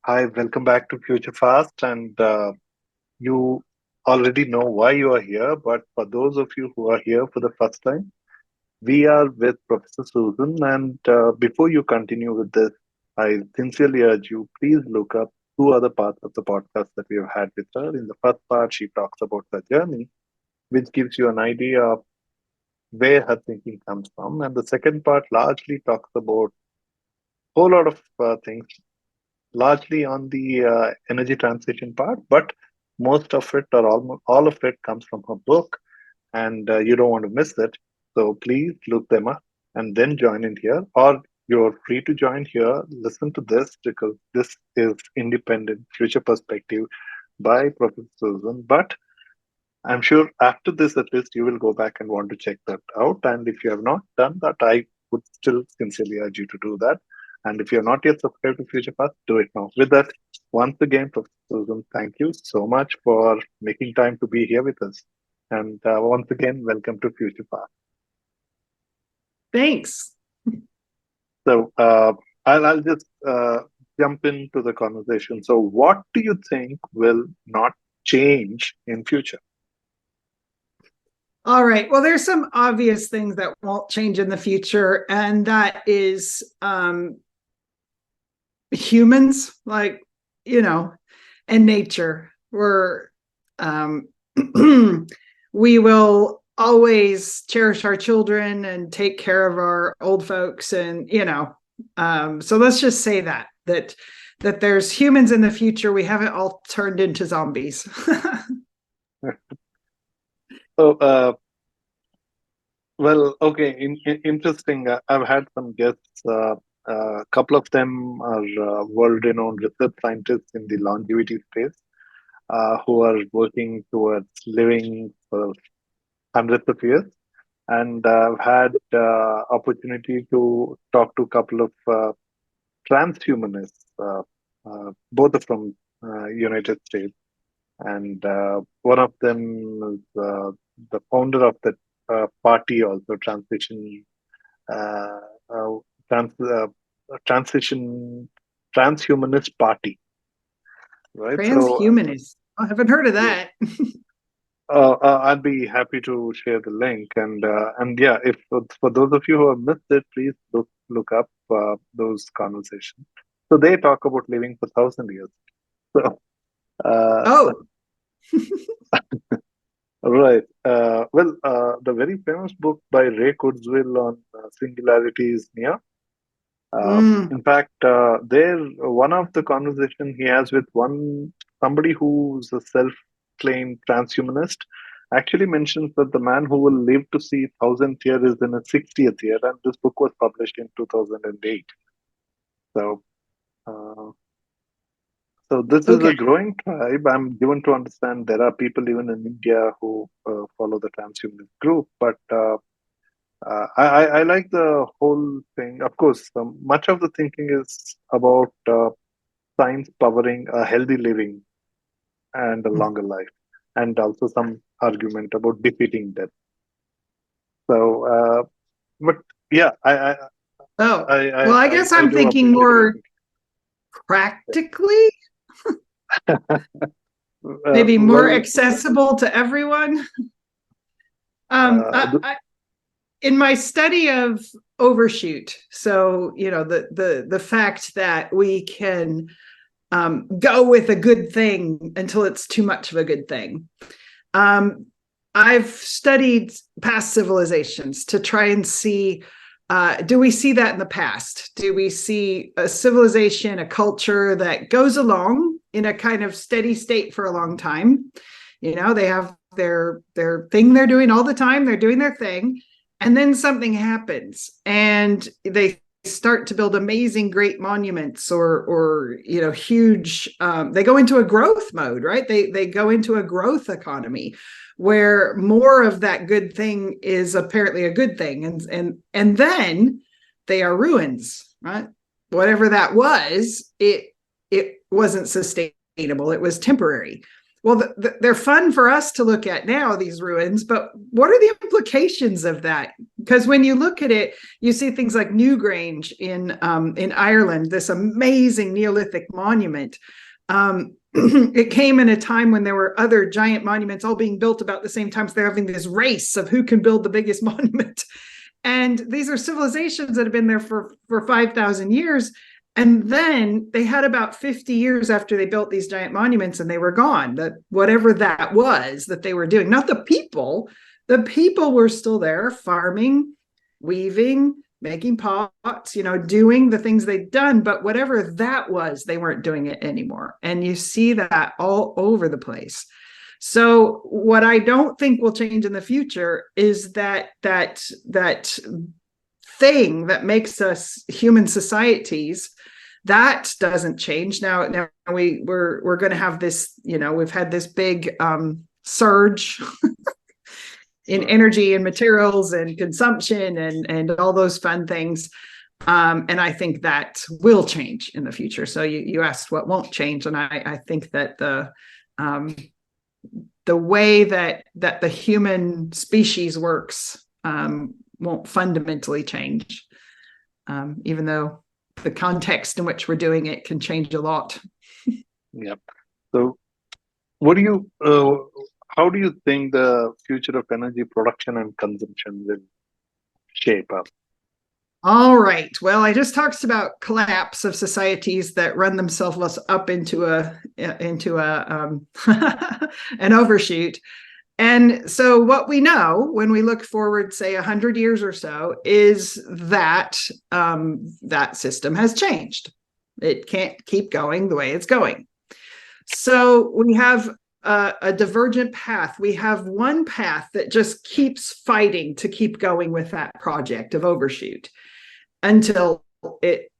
Hi, welcome back to Future Fast. And you already know why you are here, but for those of you who are here for the first time, we are with Professor Susan. And before you continue with this, I sincerely urge you, please look up two other parts of the podcast that we have had with her. In the first part, she talks about her journey, which gives you an idea of where her thinking comes from. And the second part largely talks about a whole lot of things largely on the energy transition part, but most of it or almost all of it comes from her book, and you don't want to miss it. So please look them up and then join in here, or you're free to join here. Listen to this because this is independent future perspective by Professor Susan. But I'm sure after this, at least, you will go back and want to check that out. And if you have not done that, I would still sincerely urge you to do that. And if you're not yet subscribed to Future Path, do it now. With that, once again, Professor Susan, thank you so much for making time to be here with us. And once again, welcome to Future Path. Thanks. So I'll just jump into the conversation. So what do you think will not change in future? All right. Well, there's some obvious things that won't change in the future, and that is humans, and nature. We will always cherish our children and take care of our old folks, and so let's just say that there's humans in the future. We haven't all turned into zombies. So, well, okay, interesting. I've had some guests. A couple of them are world-renowned research scientists in the longevity space, who are working towards living for hundreds of years. And I've had opportunity to talk to a couple of transhumanists, both are from United States, and one of them is the founder of the party, also uh, uh, trans, transition transhumanist party, right? So Transhumanist. I haven't heard of yeah, that. I'd be happy to share the link, and yeah, if for those of you who have missed it, please look up those conversations. So they talk about living for 1,000 years. So uh, Oh, right. The very famous book by Ray Kurzweil on singularity is near. mm, In fact, there one of the conversation he has with somebody who's a self-claimed transhumanist actually mentions that the man who will live to see 1,000th year is in his 60th year, and this book was published in 2008. So, uh, so this is a okay. growing tribe. I'm given to understand there are people even in India who follow the transhumanist group, but I like the whole thing. Of course, much of the thinking is about science powering a healthy living and a longer life, and also some argument about defeating death. So, but yeah, Oh, well, I guess I I'm do thinking appreciate your more thinking. practically, maybe more Well, accessible to everyone. Um, uh, I, th- I, in my study of overshoot, so the fact that we can go with a good thing until it's too much of a good thing. Um, I've studied past civilizations to try and see, do we see that in the past? Do we see a civilization, a culture that goes along in a kind of steady state for a long time? They have their thing they're doing all the time. They're doing their thing, and then something happens, and they start to build amazing great monuments, or huge, they go into a growth mode, right? They go into a growth economy where more of that good thing is apparently a good thing, and then they are ruins, right? Whatever that was, it wasn't sustainable, it was temporary. well, they're fun for us to look at now, these ruins, but what are the implications of that? Because when you look at it, you see things like Newgrange in Ireland, this amazing Neolithic monument. It came in a time when there were other giant monuments all being built about the same time. So they're having this race of who can build the biggest monument. And these are civilizations that have been there for 5,000 years. And then they had about 50 years after they built these giant monuments and they were gone. That whatever that was that they were doing, not the people were still there farming, weaving, making pots, doing the things they'd done. But whatever that was, they weren't doing it anymore. And you see that all over the place. So what I don't think will change in the future is that thing that makes us human societies. That doesn't change. Now we're going to have this, we've had this big surge in energy and materials and consumption and all those fun things. And I think that will change in the future. So you asked what won't change. And I think that the way that the human species works won't fundamentally change, even though the context in which we're doing it can change a lot. Yep. So how do you think the future of energy production and consumption will shape up? All right. Well, I just talked about collapse of societies that run themselves up into an overshoot. And so what we know when we look forward, say 100 years or so, is that that system has changed. It can't keep going the way it's going. So we have a divergent path. We have one path that just keeps fighting to keep going with that project of overshoot until it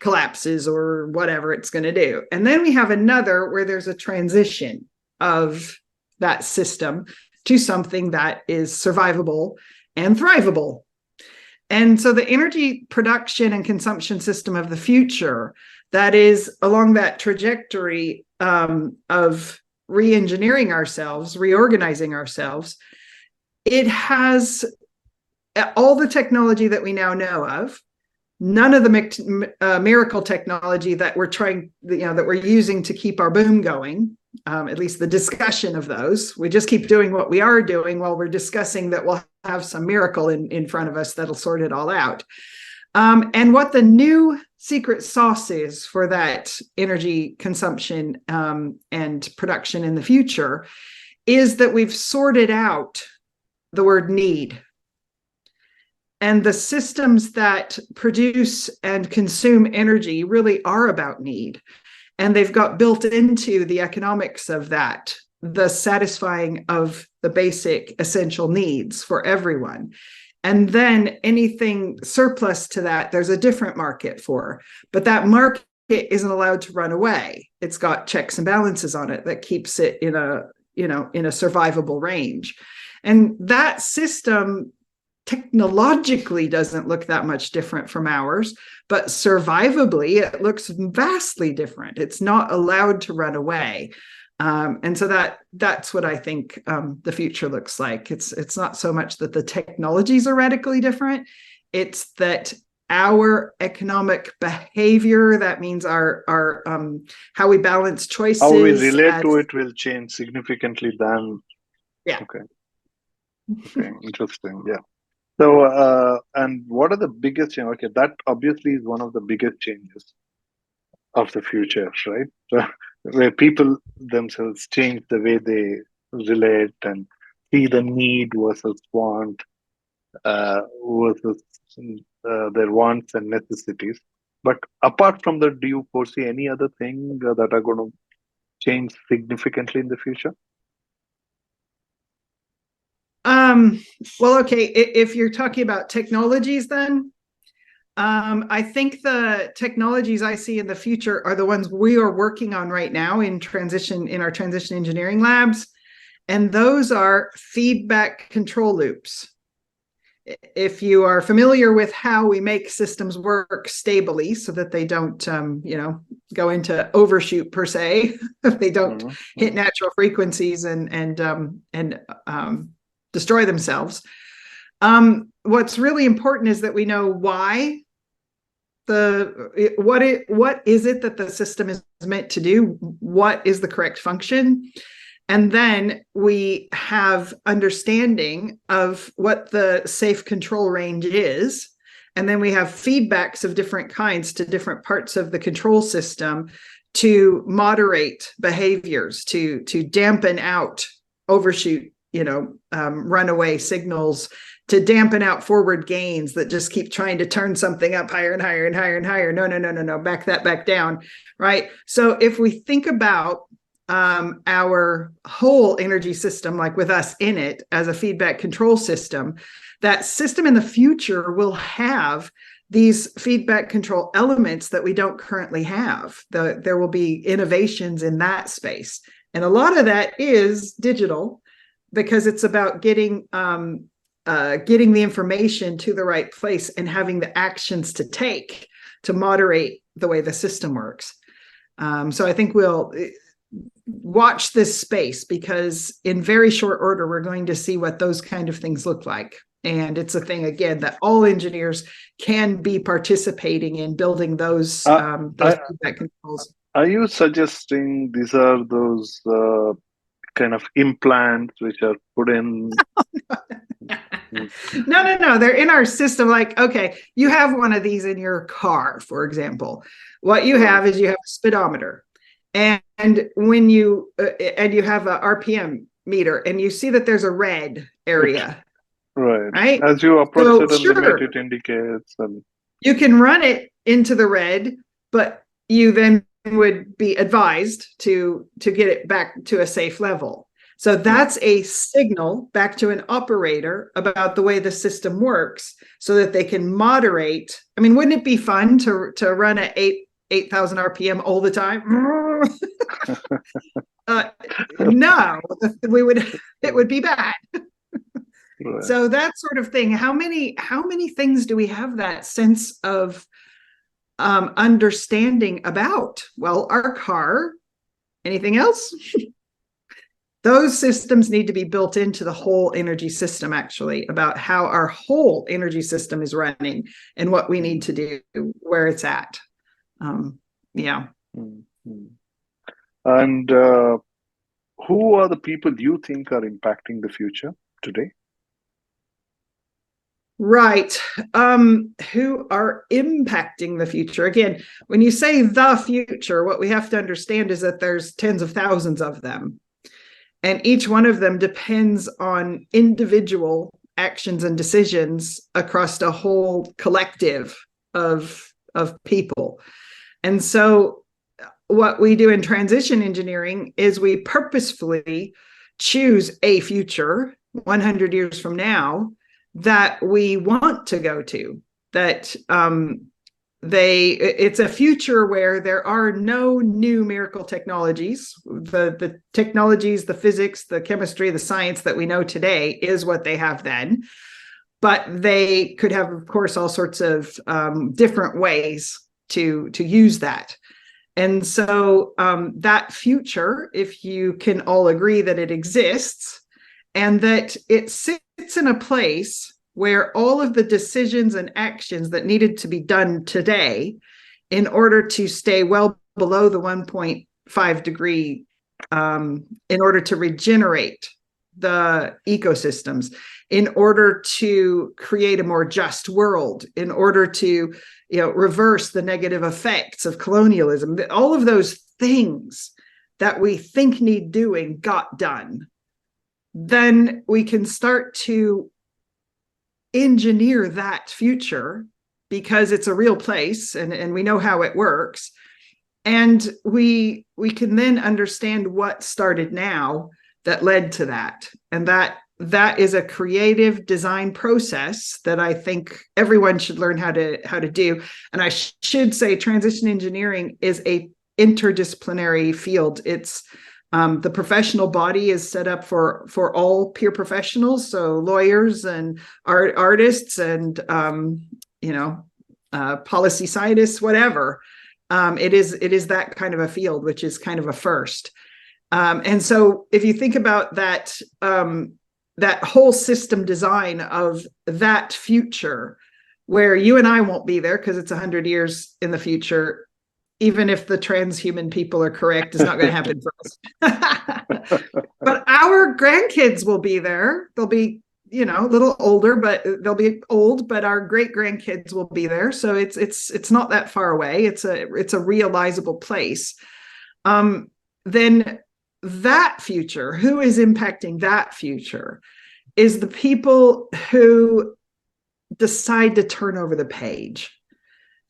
collapses or whatever it's going to do. And then we have another where there's a transition of that system to something that is survivable and thrivable. And so the energy production and consumption system of the future that is along that trajectory of re-engineering ourselves, reorganizing ourselves, it has all the technology that we now know of, none of the miracle technology that we're that we're using to keep our boom going. At least the discussion of those. We just keep doing what we are doing while we're discussing that we'll have some miracle in front of us that'll sort it all out. And what the new secret sauce is for that energy consumption and production in the future is that we've sorted out the word need. And the systems that produce and consume energy really are about need. And they've got built into the economics of that, the satisfying of the basic essential needs for everyone. And then anything surplus to that, there's a different market for. But that market isn't allowed to run away. It's got checks and balances on it that keeps it in a survivable range. And that system technologically doesn't look that much different from ours, but survivably it looks vastly different. It's not allowed to run away. And so that's what I think the future looks like. It's not so much that the technologies are radically different. It's that our economic behavior, that means our how we balance choices. How we relate to it will change significantly then. Yeah. Okay, interesting. Yeah. So, and what are the biggest changes? Okay, that obviously is one of the biggest changes of the future, right? So, where people themselves change the way they relate and see the need versus want, versus their wants and necessities. But apart from that, do you foresee any other thing that are going to change significantly in the future? Well, okay, if you're talking about technologies, then I think the technologies I see in the future are the ones we are working on right now in our transition engineering labs. And those are feedback control loops. if you are familiar with how we make systems work stably so that they don't, go into overshoot per se, if they don't hit natural frequencies and destroy themselves. What's really important is that we know why what is it that the system is meant to do? What is the correct function? And then we have understanding of what the safe control range is. And then we have feedbacks of different kinds to different parts of the control system to moderate behaviors, to dampen out overshoot, runaway signals, to dampen out forward gains that just keep trying to turn something up higher and higher and higher and higher. No, back that back down, right? So if we think about our whole energy system, like with us in it as a feedback control system, that system in the future will have these feedback control elements that we don't currently have. There will be innovations in that space. And a lot of that is digital, because it's about getting the information to the right place and having the actions to take to moderate the way the system works. So I think we'll watch this space, because in very short order, we're going to see what those kind of things look like. And it's a thing, again, that all engineers can be participating in building those feedback controls. Are you suggesting these are those kind of implants which are put in? No. They're in our system. Like, okay, you have one of these in your car, for example. What you have is you have a speedometer. And when you have a RPM meter, and you see that there's a red area. Right. As you approach it, it indicates. And you can run it into the red, but you then would be advised to get it back to a safe level. So that's a signal back to an operator about the way the system works, so that they can moderate. I mean, wouldn't it be fun to run at 8,000 RPM all the time? No, it would be bad. Right. So that sort of thing. How many things do we have that sense of understanding about? Well, our car. Anything else? Those systems need to be built into the whole energy system, actually, about how our whole energy system is running and what we need to do, where it's at. Yeah. Mm-hmm. And who are the people you think are impacting the future today? Right. Who are impacting the future? Again, when you say the future, what we have to understand is that there's tens of thousands of them. And each one of them depends on individual actions and decisions across a whole collective of people. And so what we do in transition engineering is we purposefully choose a future 100 years from now that we want to go to, that it's a future where there are no new miracle technologies. The technologies, the physics, the chemistry, the science that we know today is what they have then. But they could have, of course, all sorts of different ways to use that. And so that future, if you can all agree that it exists and that it sits in a place where all of the decisions and actions that needed to be done today in order to stay well below the 1.5 degree, in order to regenerate the ecosystems, in order to create a more just world, in order to reverse the negative effects of colonialism, all of those things that we think need doing got done, then we can start to engineer that future, because it's a real place and we know how it works. And we can then understand what started now that led to that. And that is a creative design process that I think everyone should learn how to do. And I should say transition engineering is a interdisciplinary field. It's The professional body is set up for all peer professionals, so lawyers and artists and policy scientists, whatever. It is that kind of a field, which is kind of a first. And so if you think about that, that whole system design of that future, where you and I won't be there because it's 100 years in the future, even if the transhuman people are correct, it's not going to happen for us. But our grandkids will be there. They'll be, a little older, but they'll be old, but our great grandkids will be there. So it's not that far away. It's a realizable place. Then that future, who is impacting that future, is the people who decide to turn over the page,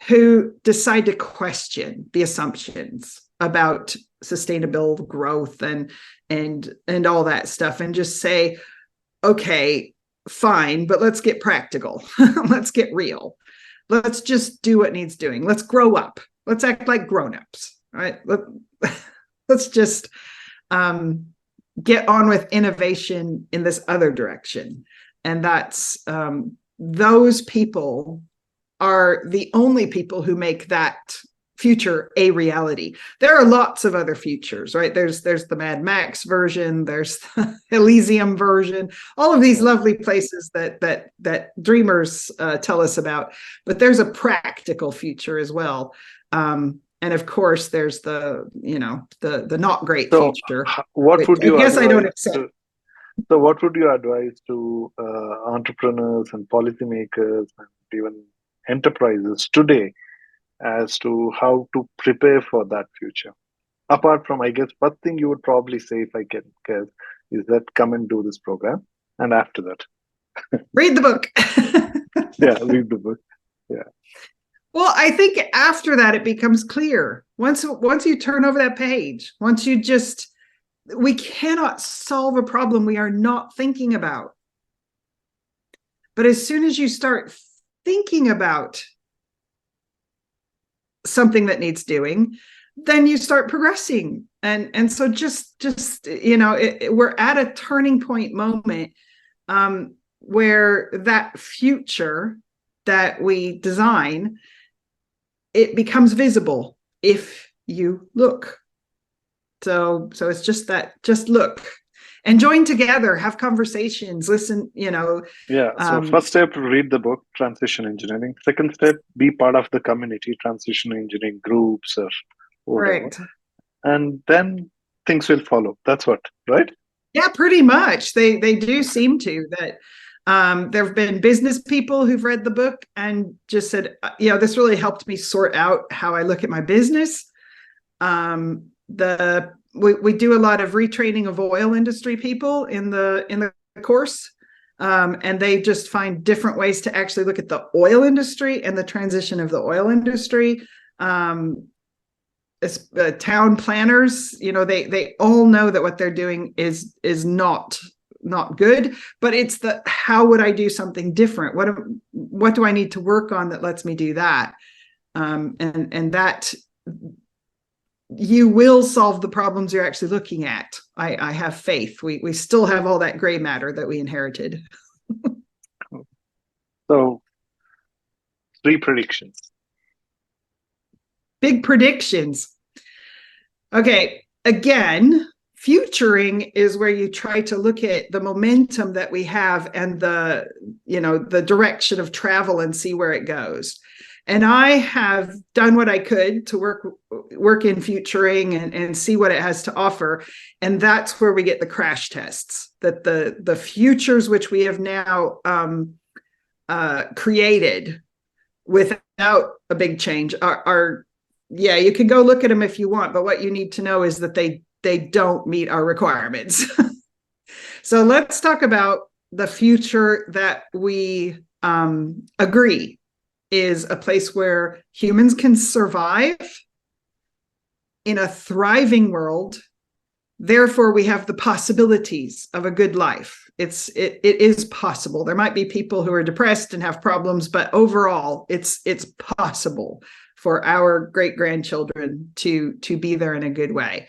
who decide to question the assumptions about sustainable growth and all that stuff, and just say, okay, fine, but let's get practical. Let's get real. Let's just do what needs doing. Let's grow up. Let's act like grown-ups, right? Let's just get on with innovation in this other direction. And that's those people are the only people who make that future a reality. There are lots of other futures, right? There's the Mad Max version, there's the Elysium version, all of these lovely places that dreamers tell us about. But there's a practical future as well. And of course, there's the not great future. What would you I don't accept. So what would you advise to entrepreneurs and policymakers and even enterprises today as to how to prepare for that future? Apart from, I guess, one thing you would probably say, if I can guess, is that come and do this program. And after that, read the book. Yeah, read the book. Yeah. Well, I think after that, it becomes clear. Once you turn over that page, we cannot solve a problem we are not thinking about. But as soon as you start thinking about something that needs doing, then you start progressing. And so we're at a turning point moment where that future that we design, it becomes visible if you look. So it's just look and join together, have conversations, listen, Yeah. So first step, read the book, Transition Engineering. Second step, be part of the community, transition engineering groups or whatever. Correct. And then things will follow. That's what, right? Yeah, pretty much. They do seem to that. There have been business people who've read the book and just said, this really helped me sort out how I look at my business. We do a lot of retraining of oil industry people in the course, and they just find different ways to actually look at the oil industry and the transition of the oil industry. Town planners, they all know that what they're doing is not good, but it's how would I do something different? What do I need to work on that lets me do that? And that you will solve the problems you're actually looking at. I have faith. We still have all that gray matter that we inherited. So 3 predictions. Big predictions. Okay, again, futuring is where you try to look at the momentum that we have and the direction of travel and see where it goes. And I have done what I could to work in futuring and see what it has to offer. And that's where we get the crash tests, that the futures which we have now created without a big change are you can go look at them if you want, but what you need to know is that they don't meet our requirements. So let's talk about the future that we agree is a place where humans can survive in a thriving world. Therefore, we have the possibilities of a good life. It is possible. There might be people who are depressed and have problems, but overall, it's possible for our great-grandchildren to be there in a good way.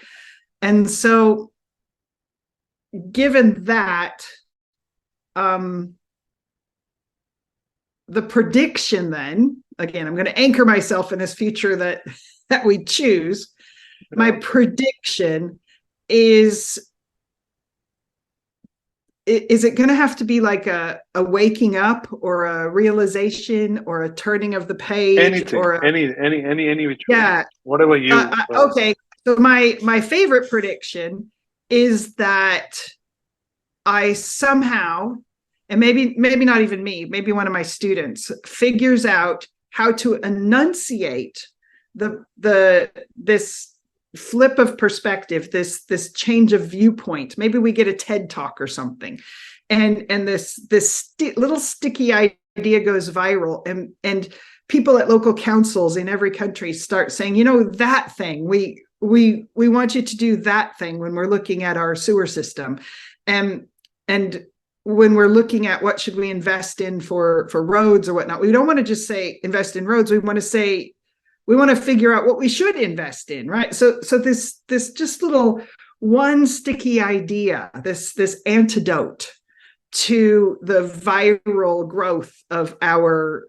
And so given that, the prediction then, again, I'm going to anchor myself in this future that we choose. My prediction is it going to have to be like a waking up or a realization or a turning of the page? Anything, or any which way. Yeah. Whatever you. Okay. So my favorite prediction is that I somehow, and maybe not even me, maybe one of my students figures out how to enunciate this flip of perspective, this change of viewpoint. Maybe we get a TED talk or something, and this little sticky idea goes viral, and people at local councils in every country start saying, you know, that thing, we want you to do that thing when we're looking at our sewer system, and when we're looking at what should we invest in for roads or whatnot. We don't want to just say invest in roads. We want to say, we want to figure out what we should invest in, right? So this just little one sticky idea, this antidote to the viral growth of our,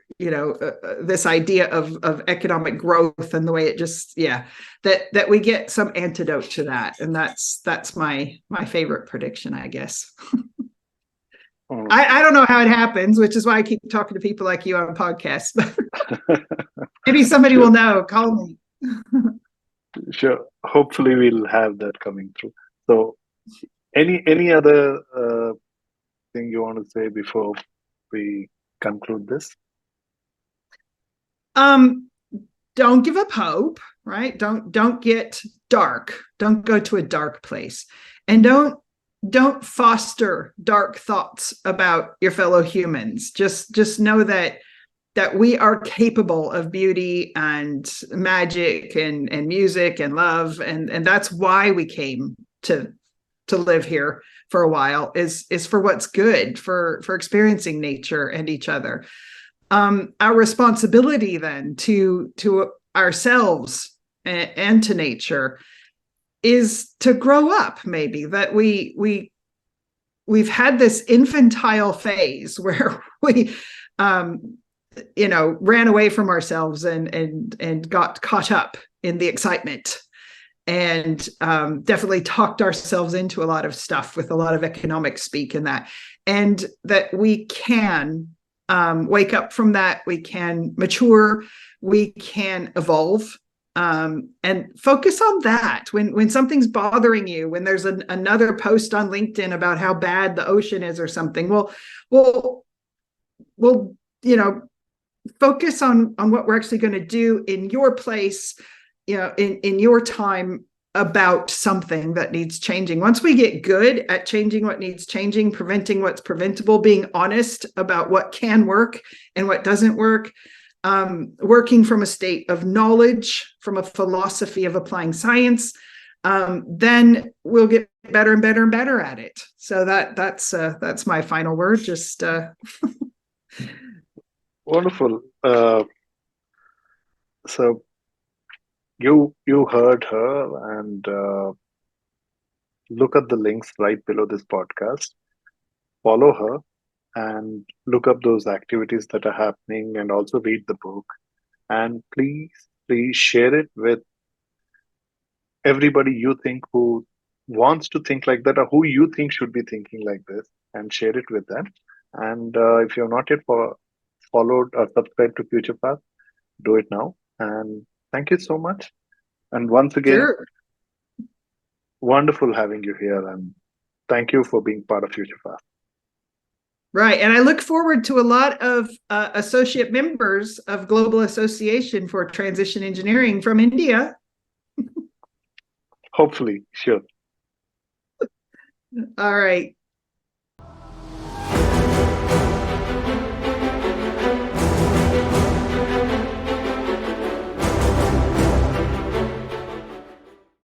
this idea of economic growth and the way it just, that we get some antidote to that. And that's my favorite prediction, I guess. I don't know how it happens, which is why I keep talking to people like you on podcasts. Maybe somebody will know. Call me. Sure. Hopefully we'll have that coming through. So any other thing you want to say before we conclude this? Don't give up hope, right? Don't get dark. Don't go to a dark place. And don't foster dark thoughts about your fellow humans. Just know that we are capable of beauty and magic and music and love, and that's why we came to live here for a while, is for what's good, for experiencing nature and each other. Our responsibility then to ourselves and to nature is to grow up. Maybe that we've had this infantile phase where we ran away from ourselves and got caught up in the excitement, and definitely talked ourselves into a lot of stuff with a lot of economic speak in that, and that we can wake up from that. We can mature, we can evolve, and focus on that. When something's bothering you, when there's another post on LinkedIn about how bad the ocean is or something, we'll focus on what we're actually going to do in your place, in your time, about something that needs changing. Once we get good at changing what needs changing, preventing what's preventable, being honest about what can work and what doesn't work, working from a state of knowledge, from a philosophy of applying science, then we'll get better and better and better at it. So that's my final word. Just wonderful. So you heard her, and look at the links right below this podcast. Follow her and look up those activities that are happening, and also read the book. And please share it with everybody you think who wants to think like that, or who you think should be thinking like this, and share it with them. And if you're not yet followed or subscribed to Future Path, do it now. And thank you so much. And once again, sure. Wonderful having you here, and thank you for being part of Future Path. Right. And I look forward to a lot of associate members of Global Association for Transition Engineering from India. Hopefully, sure. All right.